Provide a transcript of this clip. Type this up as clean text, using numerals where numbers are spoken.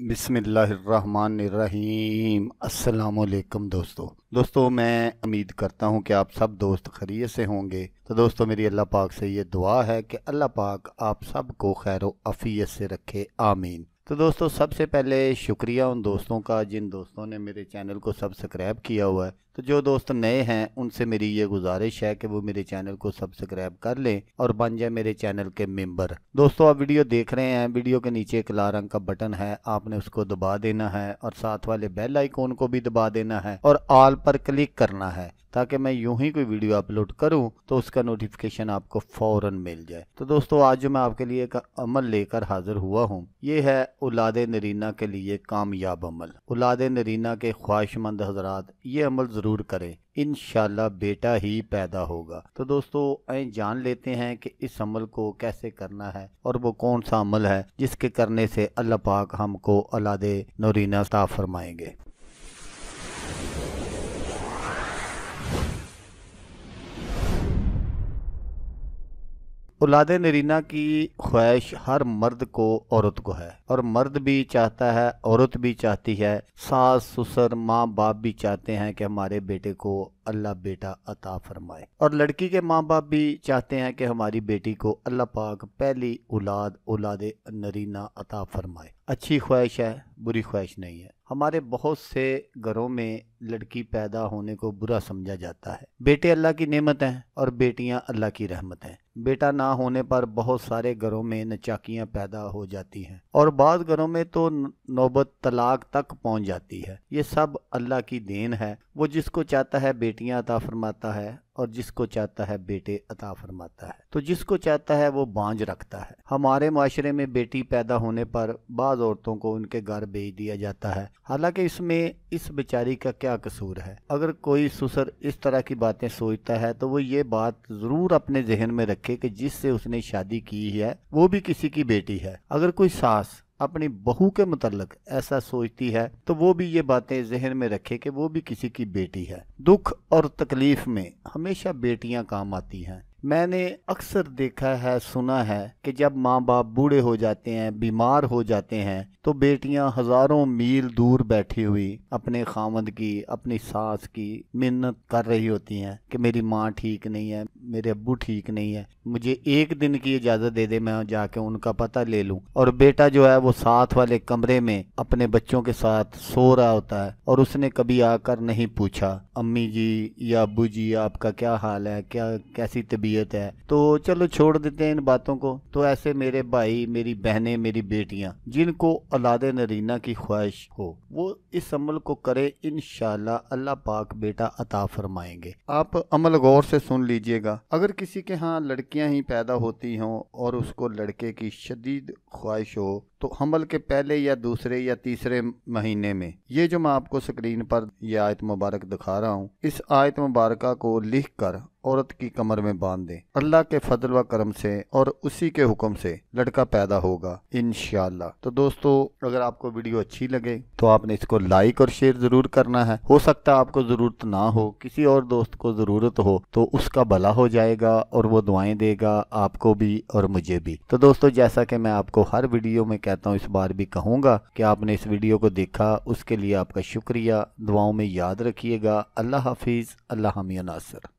बिस्मिल्लाहिर्रहमानिर्रहीम। अस्सलाम वालेकुम दोस्तों मैं उम्मीद करता हूँ कि आप सब दोस्त खैरियत से होंगे। तो दोस्तों मेरी अल्लाह पाक से ये दुआ है कि अल्लाह पाक आप सबको खैर आफियत से रखे, आमीन। तो दोस्तों सबसे पहले शुक्रिया उन दोस्तों का जिन दोस्तों ने मेरे चैनल को सब्सक्राइब किया हुआ है। तो जो दोस्त नए हैं उनसे मेरी ये गुजारिश है कि वो मेरे चैनल को सब्सक्राइब कर लें और बन जाए मेरे चैनल के मेंबर। दोस्तों आप वीडियो देख रहे हैं, वीडियो के नीचे एक लाल रंग का बटन है, आपने उसको दबा देना है और साथ वाले बेल आइकॉन को भी दबा देना है और ऑल पर क्लिक करना है ताकि मैं यूं ही कोई वीडियो अपलोड करूं तो उसका नोटिफिकेशन आपको फौरन मिल जाए। तो दोस्तों आज जो मैं आपके लिए एक अमल लेकर हाजिर हुआ हूं, ये है औलादे नरीना के लिए कामयाब अमल। औलादे नरीना के ख्वाहिशमंद हजरात ये अमल ज़रूर करें, इंशाल्लाह बेटा ही पैदा होगा। तो दोस्तों आइए जान लेते हैं कि इस अमल को कैसे करना है और वो कौन सा अमल है जिसके करने से अल्लाह पाक हमको औलादे नरीना अता फरमाएंगे। औलादे नरीना की ख्वाहिश हर मर्द को औरत को है और मर्द भी चाहता है, औरत भी चाहती है, सास ससुर माँ बाप भी चाहते हैं कि हमारे बेटे को अल्लाह बेटा अता फरमाए और लड़की के माँ बाप भी चाहते हैं कि हमारी बेटी को अल्लाह पाक पहली औलाद औलादे नरीना अता फरमाए। अच्छी ख्वाहिश है, बुरी ख्वाहिश नहीं है। हमारे बहुत से घरों में लड़की पैदा होने को बुरा समझा जाता है। बेटे अल्लाह की नेमत हैं और बेटियां अल्लाह की रहमत हैं। बेटा ना होने पर बहुत सारे घरों में नचाकियां पैदा हो जाती हैं और बाद घरों में तो नौबत तलाक तक पहुंच जाती है। ये सब अल्लाह की देन है। वो जिसको चाहता है बेटियां अता फरमाता है और जिसको चाहता है बेटे अता फरमाता है। तो जिसको चाहता है वो बांझ रखता है। हमारे माशरे में बेटी पैदा होने पर बाज़ औरतों को उनके घर भेज दिया जाता है, हालांकि इसमें इस बेचारी का क्या कसूर है। अगर कोई ससुर इस तरह की बातें सोचता है तो वो ये बात ज़रूर अपने जहन में रखे कि जिससे उसने शादी की है वो भी किसी की बेटी है। अगर कोई सास अपनी बहू के मुतल्लिक ऐसा सोचती है तो वो भी ये बातें जहन में रखे कि वो भी किसी की बेटी है। दुख और तकलीफ में हमेशा बेटियां काम आती हैं। मैंने अक्सर देखा है, सुना है कि जब माँ बाप बूढ़े हो जाते हैं, बीमार हो जाते हैं तो बेटियां हजारों मील दूर बैठी हुई अपने खामद की, अपनी सास की मिन्नत कर रही होती हैं कि मेरी माँ ठीक नहीं है, मेरे अब्बू ठीक नहीं है, मुझे एक दिन की इजाज़त दे दे, मैं जाके उनका पता ले लूँ। और बेटा जो है वो साथ वाले कमरे में अपने बच्चों के साथ सो रहा होता है और उसने कभी आकर नहीं पूछा अम्मी जी या अब्बू जी आपका क्या हाल है, क्या कैसी तबीयत है। तो चलो छोड़ देते हैं इन बातों को। तो ऐसे मेरे भाई, मेरी बहनें, मेरी बेटियां जिनको औलादे नरीना की ख्वाहिश हो वो इस अमल को करे, इंशाल्लाह अल्लाह पाक बेटा अता फरमाएंगे। आप अमल गौर से सुन लीजिएगा। अगर किसी के यहाँ लड़कियां ही पैदा होती हों और उसको लड़के की शदीद ख्वाहिश हो तो हमल के पहले या दूसरे या तीसरे महीने में, ये जो मैं आपको स्क्रीन पर यह आयत मुबारक दिखा रहा हूँ, इस आयत मुबारक को लिख कर औरत की कमर में बांध दें। अल्लाह के फजल व करम से और उसी के हुक्म से लड़का पैदा होगा इंशाअल्लाह। तो दोस्तों अगर आपको वीडियो अच्छी लगे तो आपने इसको लाइक और शेयर जरूर करना है। हो सकता है आपको ज़रूरत ना हो, किसी और दोस्त को ज़रूरत हो तो उसका भला हो जाएगा और वो दुआएं देगा आपको भी और मुझे भी। तो दोस्तों जैसा कि मैं आपको हर वीडियो में कहता हूँ, इस बार भी कहूँगा कि आपने इस वीडियो को देखा, उसके लिए आपका शुक्रिया। दुआओं में याद रखिएगा। अल्लाह हाफिज़, अल्लाह हमिया नासर।